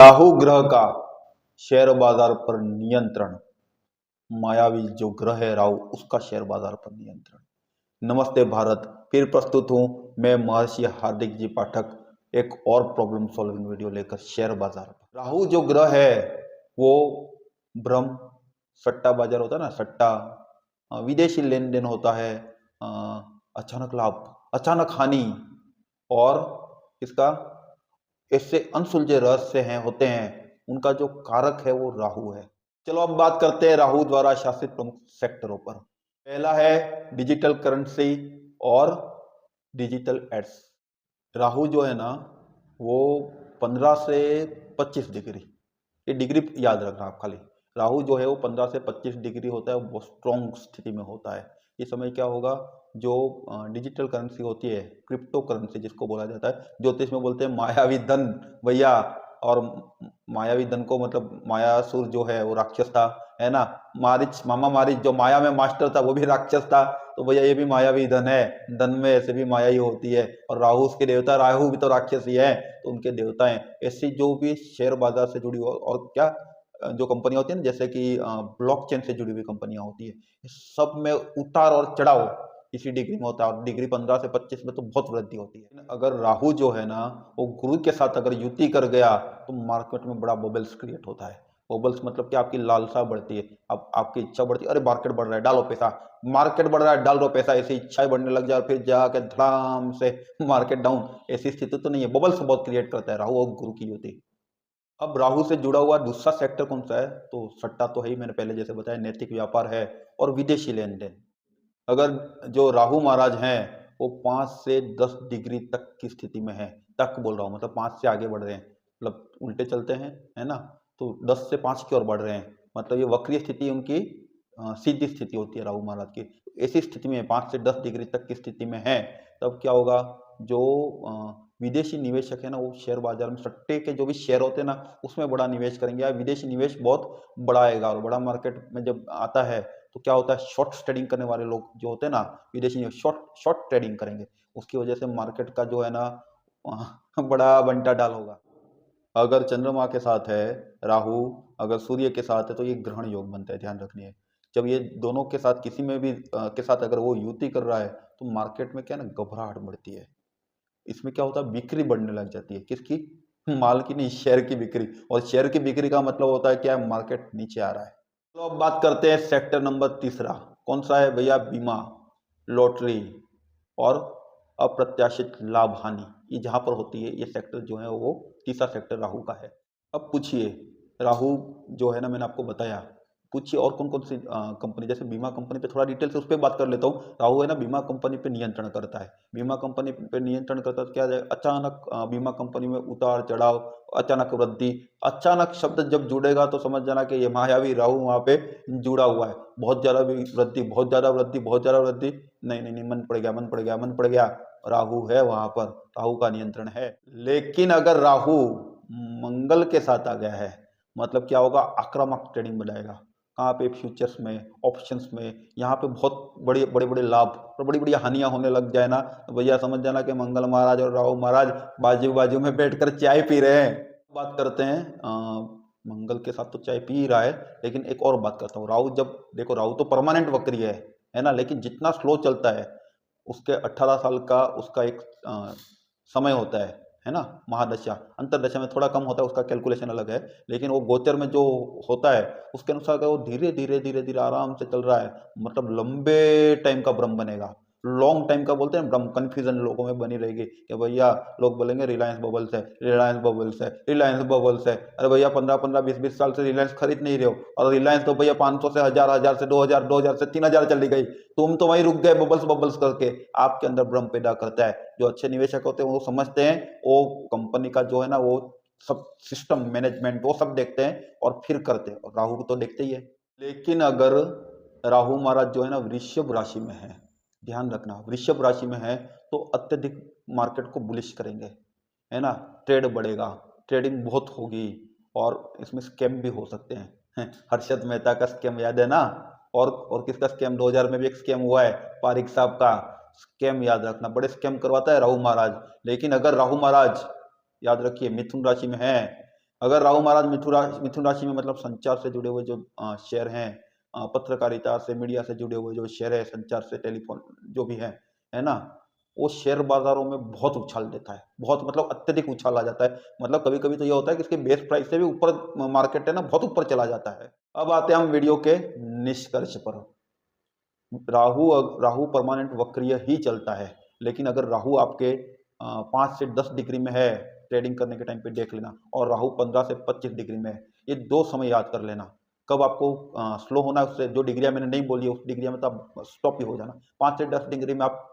राहु ग्रह का शेयर बाजार पर नियंत्रण। मायावी जो ग्रह है राहु, उसका शेयर बाजार पर नियंत्रण। नमस्ते भारत, फिर प्रस्तुत हूं मैं महर्षि हार्दिक जी पाठक एक और प्रॉब्लम सॉल्विंग वीडियो लेकर शेयर बाजार पर। राहु जो ग्रह है वो भ्रम, सट्टा बाजार होता है ना, सट्टा, विदेशी लेन देन होता है, अचानक लाभ, अचानक हानि, और इसका ऐसे अनसुलझे रहस्य हैं होते हैं, उनका जो कारक है वो राहु है। चलो अब बात करते हैं राहु द्वारा शासित प्रमुख सेक्टरों पर। पहला है डिजिटल करेंसी और डिजिटल एड्स। राहु जो है ना वो 15 से 25 डिग्री, ये डिग्री याद रखना आप खाली। राहु जो है वो 15 से 25 डिग्री होता है, वो स्ट्रॉन्ग स्थिति में होता है। इस समय क्या होगा, जो डिजिटल करेंसी होती है, क्रिप्टो करेंसी जिसको बोला जाता है, ज्योतिष में बोलते हैं मायावी धन भैया। और मायावी धन को मतलब मायासुर जो है वो राक्षस था, है ना। मारिच, मामा मारिच जो माया में मास्टर था वो भी राक्षस था, तो भैया ये भी मायावी धन है। धन में ऐसे भी माया ही होती है, और राहु उसके देवता, राहु भी तो राक्षस ही है, तो उनके देवता हैं। ऐसी जो भी शेयर बाजार से जुड़ी और क्या जो कंपनियां होती है ना, जैसे कि ब्लॉकचेन से जुड़ी हुई कंपनियां होती है, सब में उतार और चढ़ाव इसी डिग्री में होता है। और डिग्री 15 से 25 में तो बहुत वृद्धि होती है। अगर राहु जो है ना वो गुरु के साथ अगर युति कर गया तो मार्केट में बड़ा बबल्स क्रिएट होता है। बबल्स मतलब कि आपकी लालसा बढ़ती है, अब आपकी इच्छा बढ़ती है, अरे मार्केट बढ़ रहा है डालो पैसा, मार्केट बढ़ रहा है डाल दो पैसा, ऐसी इच्छाएं बढ़ने लग जाए, फिर जाके धड़ाम से मार्केट डाउन। ऐसी स्थिति तो नहीं है, बबल्स बहुत क्रिएट करता है राहु और गुरु की युति। अब राहु से जुड़ा हुआ दूसरा सेक्टर कौन सा है, तो सट्टा तो है ही, मैंने पहले जैसे बताया, नैतिक व्यापार है और विदेशी लेन देन। अगर जो राहु महाराज हैं वो 5 से 10 डिग्री तक की स्थिति में है, तक बोल रहा हूँ मतलब 5 से आगे बढ़ रहे हैं, मतलब उल्टे चलते हैं, है ना, तो 10 से 5 की ओर बढ़ रहे हैं, मतलब ये वक्रीय स्थिति उनकी सीधी स्थिति होती है राहु महाराज की। ऐसी स्थिति में 5 से 10 डिग्री तक की स्थिति में है, तब क्या होगा, जो विदेशी निवेशक है ना वो शेयर बाजार में सट्टे के जो भी शेयर होते हैं ना उसमें बड़ा निवेश करेंगे, या विदेशी निवेश बहुत बड़ा आएगा। और बड़ा मार्केट में जब आता है तो क्या होता है, शॉर्ट ट्रेडिंग करने वाले लोग जो होते हैं ना, विदेशी निवेश शॉर्ट शॉर्ट ट्रेडिंग करेंगे, उसकी वजह से मार्केट का जो है ना बड़ा बंटा डाल होगा। अगर चंद्रमा के साथ है राहु, अगर सूर्य के साथ है तो ये ग्रहण योग बनता है, ध्यान रखनी है। जब ये दोनों के साथ किसी में भी के साथ अगर वो युति कर रहा है तो मार्केट में क्या ना घबराहट बढ़ती है। इसमें क्या होता है, बिक्री बढ़ने लग जाती है, किसकी, माल की नहीं, शेयर की बिक्री। और शेयर की बिक्री का मतलब होता है क्या, मार्केट नीचे आ रहा है। तो अब बात करते हैं सेक्टर नंबर तीसरा, कौन सा है भैया, बीमा, लॉटरी और अप्रत्याशित लाभ हानि, ये जहां पर होती है, ये सेक्टर जो है वो तीसरा सेक्टर राहु का है। अब पूछिए, राहु जो है ना मैंने आपको बताया, पूछिए और कौन कौन सी कंपनी, जैसे बीमा कंपनी पे थोड़ा डिटेल से उस पर बात कर लेता हूँ। राहु है ना बीमा कंपनी पे नियंत्रण करता है, बीमा कंपनी पे नियंत्रण करता है तो क्या है, अचानक बीमा कंपनी में उतार चढ़ाव, अचानक वृद्धि। अचानक शब्द जब जुड़ेगा तो समझ जाना कि ये मायावी राहु वहां पे जुड़ा हुआ है। बहुत ज्यादा वृद्धि, बहुत ज्यादा वृद्धि, बहुत ज्यादा वृद्धि, नहीं नहीं नहीं, मन पड़ गया, मन पड़ गया, मन पड़ गया, राहु है वहां पर, राहु का नियंत्रण है। लेकिन अगर राहु मंगल के साथ आ गया है, मतलब क्या होगा, आक्रामक ट्रेडिंग बनाएगा। कहाँ पे, फ्यूचर्स में, ऑप्शंस में, यहाँ पे बहुत बड़े बड़े बड़े लाभ और बड़ी बड़ी हानियां होने लग जाए ना, तो भैया समझ जाना कि मंगल महाराज और राहु महाराज बाजू बाजू में बैठकर चाय पी रहे हैं। बात करते हैं मंगल के साथ तो चाय पी ही रहा है, लेकिन एक और बात करता हूँ। राहु जब देखो, राहु तो परमानेंट वक्री है ना, लेकिन जितना स्लो चलता है उसके 18 साल का उसका एक समय होता है ना, महादशा। अंतरदशा में थोड़ा कम होता है, उसका कैलकुलेशन अलग है, लेकिन वो गोचर में जो होता है उसके अनुसार अगर वो धीरे धीरे धीरे धीरे आराम से चल रहा है, मतलब लंबे टाइम का भ्रम बनेगा। लॉन्ग टाइम का बोलते हैं भ्रम, कंफ्यूजन लोगों में बनी रहेगी कि भैया, लोग बोलेंगे रिलायंस बबल्स है, रिलायंस बबल्स है, रिलायंस बबल्स है। अरे भैया 15-15 20-20 साल से रिलायंस खरीद नहीं रहे हो, और रिलायंस तो भैया 500 से 1000, 1000 से 2000, 2000 से 3000 चली गई, तुम तो वहीं रुक गए बबल्स बबल्स करके। आपके अंदर भ्रम पैदा करता है। जो अच्छे निवेशक होते हैं वो समझते हैं, वो कंपनी का जो है ना वो सब सिस्टम मैनेजमेंट वो सब देखते हैं और फिर करते हैं, और राहु तो देखते ही है। लेकिन अगर राहु महाराज जो है ना वृषभ राशि में है, ध्यान रखना, वृषभ राशि में है तो अत्यधिक मार्केट को बुलिश करेंगे, है ना, ट्रेड बढ़ेगा, ट्रेडिंग बहुत होगी, और इसमें स्कैम भी हो सकते हैं। हर्षद मेहता का स्कैम याद है ना, और किसका स्कैम, 2000 में भी एक स्कैम हुआ है, पारिक साहब का स्कैम, याद रखना, बड़े स्कैम करवाता है राहु महाराज। लेकिन अगर राहु महाराज, याद रखिए, मिथुन राशि में है, अगर राहु महाराज मिथुन राशि में मतलब संचार से जुड़े हुए जो शेयर हैं, पत्रकारिता से, मीडिया से जुड़े हुए जो शेयर है, संचार से, टेलीफोन जो भी है ना, वो शेयर बाजारों में बहुत उछाल देता है, बहुत मतलब अत्यधिक उछाल आ जाता है। मतलब कभी कभी तो ये होता है कि इसके बेस प्राइस से भी ऊपर मार्केट है ना, बहुत ऊपर चला जाता है। अब आते हैं हम वीडियो के निष्कर्ष पर। राहु परमानेंट वक्रीय ही चलता है, लेकिन अगर राहु आपके 5 से 10 डिग्री में है, ट्रेडिंग करने के टाइम पे देख लेना, और राहु 15 से 25 डिग्री में है, ये 2 समय याद कर लेना। कब आपको स्लो होना है, उससे जो डिग्रियां मैंने नहीं बोली उस डिग्रिया में तो आप स्टॉप ही हो जाना। 5 से 10 डिग्री में आप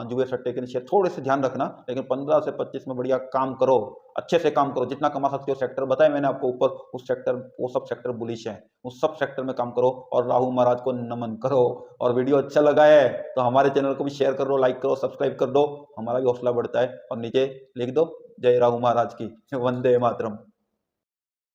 जुए सट्टे के नीचे थोड़े से ध्यान रखना, लेकिन 15 से 25 में बढ़िया काम करो, अच्छे से काम करो, जितना कमा सकते हो। सेक्टर बताए मैंने आपको ऊपर, उस सेक्टर, वो सब सेक्टर बुलिश है, उस सब सेक्टर में काम करो और राहु महाराज को नमन करो। और वीडियो अच्छा लगा है तो हमारे चैनल को भी शेयर करो, लाइक करो, सब्सक्राइब कर दो, हमारा भी हौसला बढ़ता है। और नीचे लिख दो जय राहु महाराज की, वंदे मातरम।